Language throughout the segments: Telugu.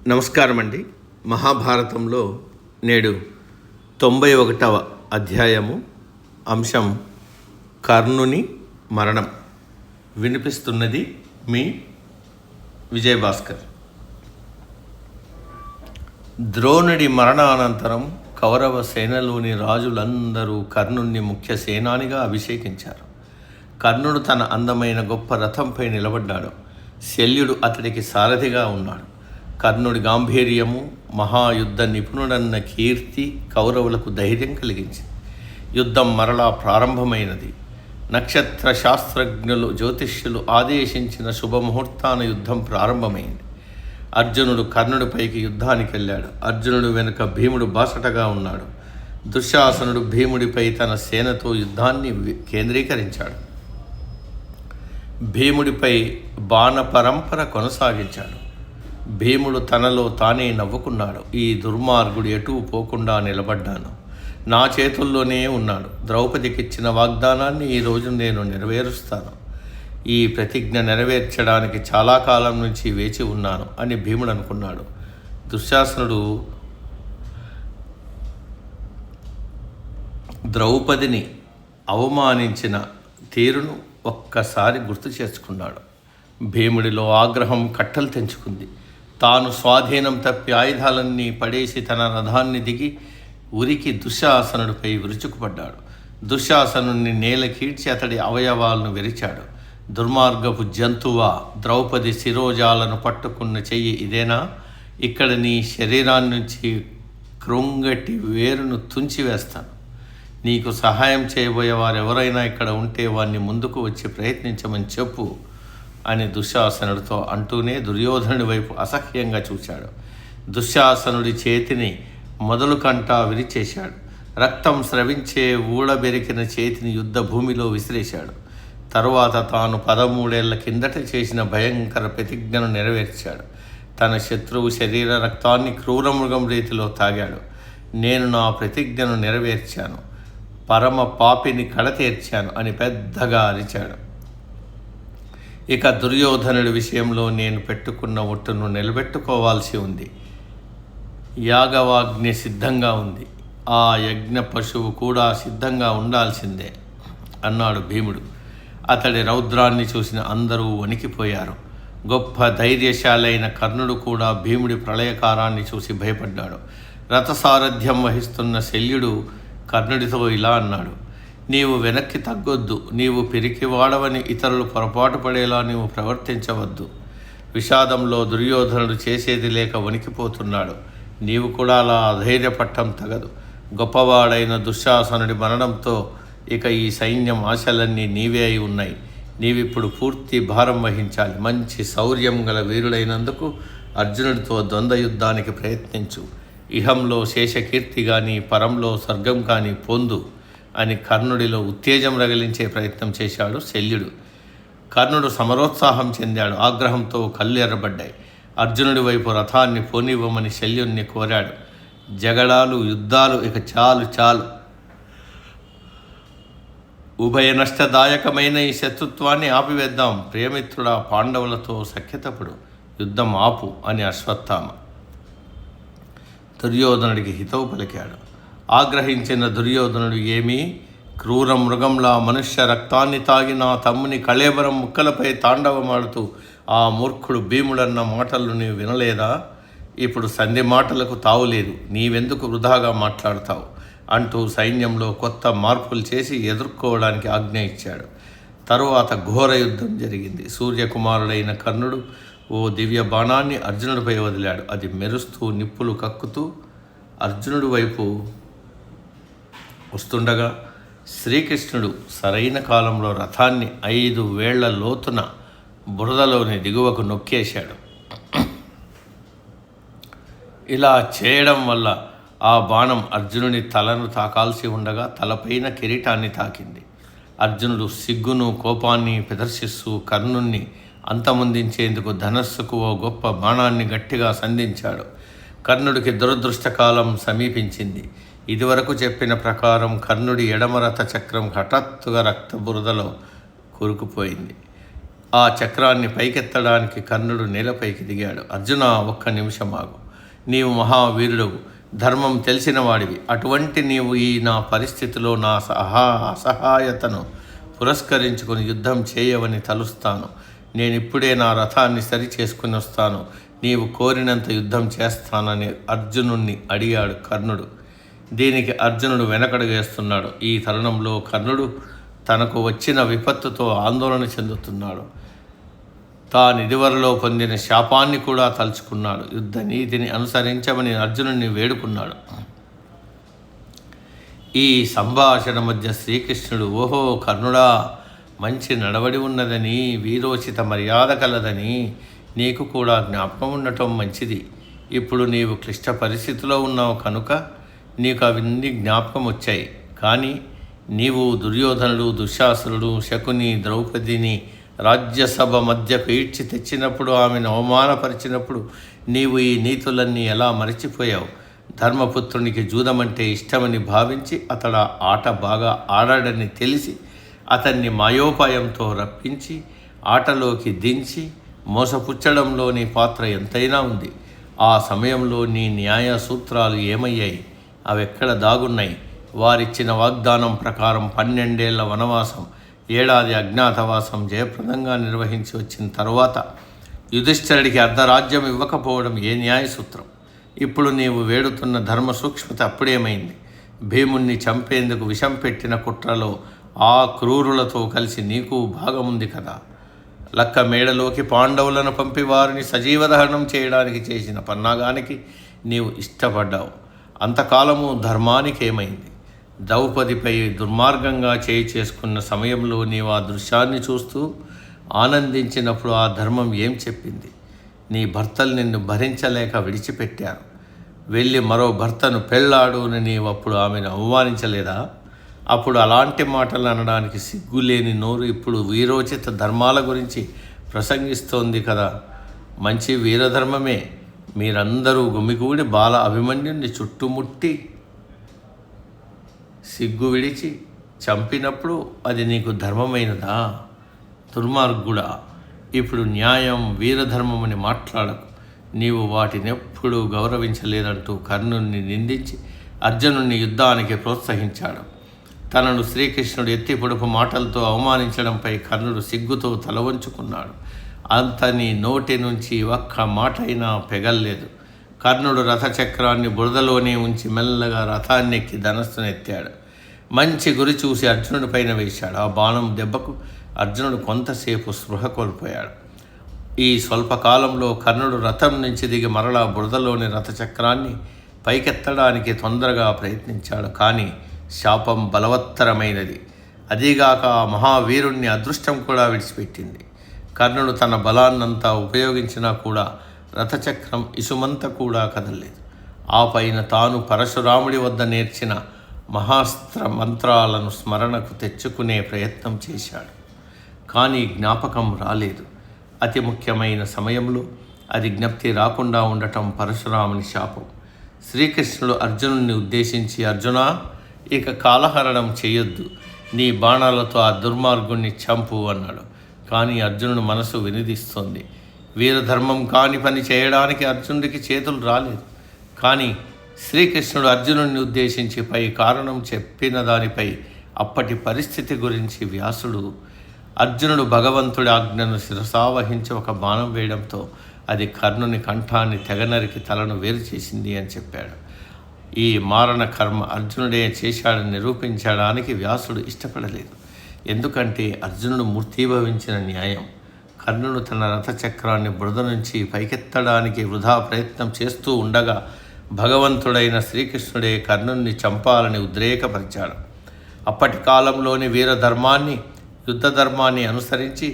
నమస్కారం అండి. మహాభారతంలో నేడు 91వ అధ్యాయము, అంశం కర్ణుని మరణం. వినిపిస్తున్నది మీ విజయభాస్కర్. ద్రోణుడి మరణానంతరం కౌరవ సేనలోని రాజులందరూ కర్ణుణ్ణి ముఖ్య సేనానిగా అభిషేకించారు. కర్ణుడు తన అందమైన గొప్ప రథంపై నిలబడ్డాడు. శల్యుడు అతడికి సారథిగా ఉన్నాడు. కర్ణుడి గాంభీర్యము, మహాయుద్ధ నిపుణుడన్న కీర్తి కౌరవులకు ధైర్యం కలిగించింది. యుద్ధం మరలా ప్రారంభమైనది. నక్షత్ర శాస్త్రజ్ఞులు, జ్యోతిష్యులు ఆదేశించిన శుభముహూర్తాన యుద్ధం ప్రారంభమైంది. అర్జునుడు కర్ణుడిపైకి యుద్ధానికి వెళ్ళాడు. అర్జునుడు వెనుక భీముడు బాసటగా ఉన్నాడు. దుశ్శాసనుడు భీముడిపై తన సేనతో యుద్ధాన్ని కేంద్రీకరించాడు. భీముడిపై బాణ పరంపర కొనసాగించాడు. భీముడు తనలో తానే నవ్వుకున్నాడు. ఈ దుర్మార్గుడు ఎటూ పోకుండా నిలబడ్డాను. నా చేతుల్లోనే ఉన్నాడు. ద్రౌపదికిచ్చిన వాగ్దానాన్ని ఈరోజు నేను నెరవేరుస్తాను. ఈ ప్రతిజ్ఞ నెరవేర్చడానికి చాలా కాలం నుంచి వేచి ఉన్నాను అని భీముడు అనుకున్నాడు. దుశ్శాసనుడు ద్రౌపదిని అవమానించిన తీరును ఒక్కసారి గుర్తు చేసుకున్నాడు. భీముడిలో ఆగ్రహం కట్టలు తెంచుకుంది. తాను స్వాధీనం తప్పి ఆయుధాలన్నీ పడేసి తన రథాన్ని దిగి ఉరికి దుశ్శాసనుడిపై విరుచుకుపడ్డాడు. దుశ్శాసనుడిని నేలకీడ్చి అతడి అవయవాలను విరిచాడు. దుర్మార్గపు జంతువా, ద్రౌపది శిరోజాలను పట్టుకున్న చెయ్యి ఇదేనా? ఇక్కడ నీ శరీరాన్ని నుంచి కృంగటి వేరును తుంచివేస్తాను. నీకు సహాయం చేయబోయే వారు ఎవరైనా ఇక్కడ ఉంటే వారిని ముందుకు వచ్చి ప్రయత్నించమని చెప్పు అని దుశ్శాసనుడితో అంటూనే దుర్యోధనుడి వైపు అసహ్యంగా చూశాడు. దుశ్శాసనుడి చేతిని మొదలు కంటా విరిచేశాడు. రక్తం స్రవించే ఊడబెరికిన చేతిని యుద్ధ భూమిలో విసిరేశాడు. తరువాత తాను 13 ఏళ్ల కిందట చేసిన భయంకర ప్రతిజ్ఞను నెరవేర్చాడు. తన శత్రువు శరీర రక్తాన్ని క్రూరమృగం రీతిలో తాగాడు. నేను నా ప్రతిజ్ఞను నెరవేర్చాను, పరమ పాపిని కడతీర్చాను అని పెద్దగా అరిచాడు. ఇక దుర్యోధనుడి విషయంలో నేను పెట్టుకున్న ఒట్టును నిలబెట్టుకోవాల్సి ఉంది. యాగవాగ్ని సిద్ధంగా ఉంది. ఆ యజ్ఞ పశువు కూడా సిద్ధంగా ఉండాల్సిందే అన్నాడు భీముడు. అతడి రౌద్రాన్ని చూసిన అందరూ వణికిపోయారు. గొప్ప ధైర్యశాలైన కర్ణుడు కూడా భీముడి ప్రళయకారాన్ని చూసి భయపడ్డాడు. రథసారథ్యం వహిస్తున్న శల్యుడు కర్ణుడితో ఇలా అన్నాడు: నీవు వెనక్కి తగ్గొద్దు. నీవు పిరికివాడవని ఇతరులు పొరపాటు పడేలా నీవు ప్రవర్తించవద్దు. విషాదంలో దుర్యోధనుడు చేసేది లేక వణికిపోతున్నాడు. నీవు కూడా అలా అధైర్యపట్టం తగదు. గొప్పవాడైన దుశ్శాసనుడి మరణంతో ఇక ఈ సైన్యం ఆశలన్నీ నీవే అయి ఉన్నాయి. నీవిప్పుడు పూర్తి భారం వహించాలి. మంచి శౌర్యం గల వీరుడైనందుకు అర్జునుడితో ద్వంద్వ యుద్ధానికి ప్రయత్నించు. ఇహంలో శేషకీర్తి కానీ పరంలో స్వర్గం కానీ పొందు అని కర్ణుడిలో ఉత్తేజం రగిలించే ప్రయత్నం చేశాడు శల్యుడు. కర్ణుడు సమరోత్సాహం చెందాడు. ఆగ్రహంతో కళ్ళు ఎర్రబడ్డాయి. అర్జునుడి వైపు రథాన్ని పోనివ్వమని శల్యుణ్ణి కోరాడు. జగడాలు, యుద్ధాలు ఇక చాలు చాలు. ఉభయ నష్టదాయకమైన ఈ శత్రుత్వాన్ని ఆపివేద్దాం. ప్రియమిత్రుడా, పాండవులతో సఖ్యతపుడు, యుద్ధం ఆపు అని అశ్వత్థామ దుర్యోధనుడికి హితవు పలికాడు. ఆగ్రహించిన దుర్యోధనుడు, ఏమీ క్రూర మృగంలా మనుష్య రక్తాన్ని తాగి నా తమ్ముని కళేబరం ముక్కలపై తాండవమాడుతూ ఆ మూర్ఖుడు భీముడన్న మాటలు నీవు వినలేదా? ఇప్పుడు సంధి మాటలకు తావులేదు. నీవెందుకు వృధాగా మాట్లాడతావు అంటూ సైన్యంలో కొత్త మార్పులు చేసి ఎదుర్కోవడానికి ఆజ్ఞ ఇచ్చాడు. తరువాత ఘోర యుద్ధం జరిగింది. సూర్యకుమారుడైన కర్ణుడు ఓ దివ్య బాణాన్ని అర్జునుడిపై వదిలాడు. అది మెరుస్తూ నిప్పులు కక్కుతూ అర్జునుడి వైపు వస్తుండగా శ్రీకృష్ణుడు సరైన కాలంలో రథాన్ని 5 వేళ్ల లోతున బురదలోని దిగువకు నొక్కేశాడు. ఇలా చేయడం వల్ల ఆ బాణం అర్జునుని తలను తాకాల్సి ఉండగా తలపైన కిరీటాన్ని తాకింది. అర్జునుడు సిగ్గును కోపాన్ని ప్రదర్శిస్తూ కర్ణుణ్ణి అంతమొందించేందుకు ధనస్సుకు ఓ గొప్ప బాణాన్ని గట్టిగా సంధించాడు. కర్ణుడికి దురదృష్టకాలం సమీపించింది. ఇదివరకు చెప్పిన ప్రకారం కర్ణుడి ఎడమ రథ చక్రం హఠాత్తుగా రక్త బురదలో కూరుకుపోయింది. ఆ చక్రాన్ని పైకెత్తడానికి కర్ణుడు నేలపైకి దిగాడు. అర్జున, ఒక్క నిమిషం ఆగు. నీవు మహావీరుడవు, ధర్మం తెలిసిన వాడివి. అటువంటి నీవు ఈ నా పరిస్థితిలో నా అసహాయతను పురస్కరించుకొని యుద్ధం చేయవని తలుస్తాను. నేనిప్పుడే నా రథాన్ని సరి చేసుకుని వస్తాను. నీవు కోరినంత యుద్ధం చేస్తానని అర్జునుణ్ణి అడిగాడు కర్ణుడు. దీనికి అర్జునుడు వెనకడుగేస్తున్నాడు. ఈ తరుణంలో కర్ణుడు తనకు వచ్చిన విపత్తుతో ఆందోళన చెందుతున్నాడు. తానిదివరలో పొందిన శాపాన్ని కూడా తలుచుకున్నాడు. యుద్ధ నీతిని అనుసరించమని అర్జునుడిని వేడుకున్నాడు. ఈ సంభాషణ మధ్య శ్రీకృష్ణుడు, ఓహో కర్ణుడా, మంచి నడవడి ఉన్నదని, వీరోచిత మర్యాద కలదని నీకు కూడా జ్ఞాపకం ఉండటం మంచిది. ఇప్పుడు నీవు క్లిష్ట పరిస్థితిలో ఉన్నావు కనుక నీకు అవన్నీ జ్ఞాపకం వచ్చాయి. కానీ నీవు దుర్యోధనుడు, దుశ్శాసనుడు, శకుని, ద్రౌపదిని రాజ్యసభ మధ్యకు ఈడ్చి తెచ్చినప్పుడు, ఆమెను అవమానపరిచినప్పుడు నీవు ఈ నీతులన్నీ ఎలా మరచిపోయావు? ధర్మపుత్రునికి జూదమంటే ఇష్టమని భావించి అతడు ఆట బాగా ఆడాడని తెలిసి అతన్ని మాయోపాయంతో రప్పించి ఆటలోకి దించి మోసపుచ్చడంలో నీ పాత్ర ఎంతైనా ఉంది. ఆ సమయంలో నీ న్యాయ సూత్రాలు ఏమయ్యాయి? అవెక్కడ దాగున్నాయి? వారిచ్చిన వాగ్దానం ప్రకారం 12 ఏళ్ల వనవాసం, 1 ఏడాది అజ్ఞాతవాసం జయప్రదంగా నిర్వహించి వచ్చిన తరువాత యుధిష్ఠిరుడికి అర్ధరాజ్యం ఇవ్వకపోవడం ఏ న్యాయసూత్రం? ఇప్పుడు నీవు వేడుతున్న ధర్మ సూక్ష్మత అప్పుడేమైంది? భీముణ్ణి చంపేందుకు విషం పెట్టిన కుట్రలో ఆ క్రూరులతో కలిసి నీకు భాగముంది కదా. లక్క మేడలోకి పాండవులను పంపి వారిని సజీవదహనం చేయడానికి చేసిన పన్నాగానికి నీవు ఇష్టపడ్డావు. అంతకాలము ధర్మానికి ఏమైంది? ద్రౌపదిపై దుర్మార్గంగా చేసుకున్న సమయంలో నీవు ఆ దృశ్యాన్ని చూస్తూ ఆనందించినప్పుడు ఆ ధర్మం ఏం చెప్పింది? నీ భర్తలు నిన్ను భరించలేక విడిచిపెట్టారు. వెళ్ళి మరో భర్తను పెళ్ళాడు అని నీవు అప్పుడు ఆమెను అవమానించలేదా? అప్పుడు అలాంటి మాటలు అనడానికి సిగ్గులేని నోరు ఇప్పుడు వీరోచిత ధర్మాల గురించి ప్రసంగిస్తోంది కదా. మంచి వీరధర్మమే. మీరందరూ గుమిగూడి బాల అభిమన్యుని చుట్టుముట్టి సిగ్గు విడిచి చంపినప్పుడు అది నీకు ధర్మమైనదా? దుర్మార్గుడా, ఇప్పుడు న్యాయం, వీరధర్మమని మాట్లాడకు. నీవు వాటినెప్పుడూ గౌరవించలేదంటూ కర్ణుని నిందించి అర్జునుడిని యుద్ధానికి ప్రోత్సహించాడు. తనను శ్రీకృష్ణుడు ఎత్తి పొడుపు మాటలతో అవమానించడంపై కర్ణుడు సిగ్గుతో తలవంచుకున్నాడు. అతని నోటి నుంచి ఒక్క మాట అయినా పెగల్లేదు. కర్ణుడు రథచక్రాన్ని బురదలోనే ఉంచి మెల్లగా రథాన్నెక్కి ధనస్సునెత్తాడు. మంచి గురి చూసి అర్జునుడి పైన వేశాడు. ఆ బాణం దెబ్బకు అర్జునుడు కొంతసేపు స్పృహ కోల్పోయాడు. ఈ స్వల్పకాలంలో కర్ణుడు రథం నుంచి దిగి మరలా బురదలోని రథచక్రాన్ని పైకెత్తడానికి తొందరగా ప్రయత్నించాడు. కానీ శాపం బలవత్తరమైనది. అదీగాక ఆ మహావీరుణ్ణి అదృష్టం కూడా విడిచిపెట్టింది. కర్ణుడు తన బలాన్నంతా ఉపయోగించినా కూడా రథచక్రం ఇసుమంత కూడా కదలలేదు. ఆ పైన తాను పరశురాముడి వద్ద నేర్చిన మహాస్త్ర మంత్రాలను స్మరణకు తెచ్చుకునే ప్రయత్నం చేశాడు. కానీ జ్ఞాపకం రాలేదు. అతి ముఖ్యమైన సమయంలో అది జ్ఞప్తి రాకుండా ఉండటం పరశురాముని శాపం. శ్రీకృష్ణుడు అర్జునుడిని ఉద్దేశించి, అర్జునా, ఇక కాలహరణం చేయొద్దు. నీ బాణాలతో ఆ దుర్మార్గుణ్ణి చంపు అన్నాడు. కానీ అర్జునుడు మనసు వినిదిస్తోంది. వీరధర్మం కాని పని చేయడానికి అర్జునుడికి చేతులు రాలేదు. కానీ శ్రీకృష్ణుడు అర్జునుడిని ఉద్దేశించి పై కారణం చెప్పిన దానిపై అప్పటి పరిస్థితి గురించి వ్యాసుడు, అర్జునుడు భగవంతుడి ఆజ్ఞను శిరసావహించి ఒక బాణం వేయడంతో అది కర్ణుని కంఠాన్ని తెగనరికి తలను వేరు చేసింది అని చెప్పాడు. ఈ మారణ కర్మ అర్జునుడే చేశాడని నిరూపించడానికి వ్యాసుడు ఇష్టపడలేదు. ఎందుకంటే అర్జునుడు మూర్తీభవించిన న్యాయం. కర్ణుడు తన రథచక్రాన్ని బురద నుంచి పైకెత్తడానికి వృధా ప్రయత్నం చేస్తూ ఉండగా భగవంతుడైన శ్రీకృష్ణుడే కర్ణుని చంపాలని ఉద్రేకపరిచాడు. అప్పటి కాలంలోని వీరధర్మాన్ని, యుద్ధ ధర్మాన్ని అనుసరించి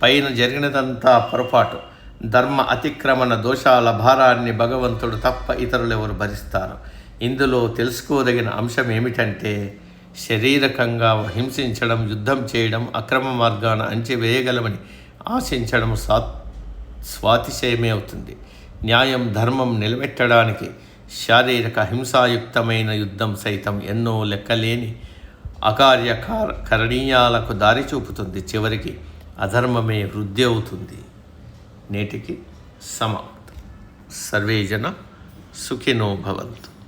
పైన జరిగినదంతా పొరపాటు. ధర్మ అతిక్రమణ దోషాల భారాన్ని భగవంతుడు తప్ప ఇతరులెవరు భరిస్తారు? ఇందులో తెలుసుకోదగిన అంశం ఏమిటంటే, శారీరకంగా హింసించడం, యుద్ధం చేయడం, అక్రమ మార్గాన అంచివేయగలమని ఆశించడం స్వాతిశయమే అవుతుంది. న్యాయం, ధర్మం నిలబెట్టడానికి శారీరక హింసాయుక్తమైన యుద్ధం సైతం ఎన్నో లెక్కలేని అకార్యకరణీయాలకు దారి చూపుతుంది. చివరికి అధర్మమే వృద్ధి అవుతుంది. నేటికి సమాప్తం. సర్వే జన సుఖినో భవంతు.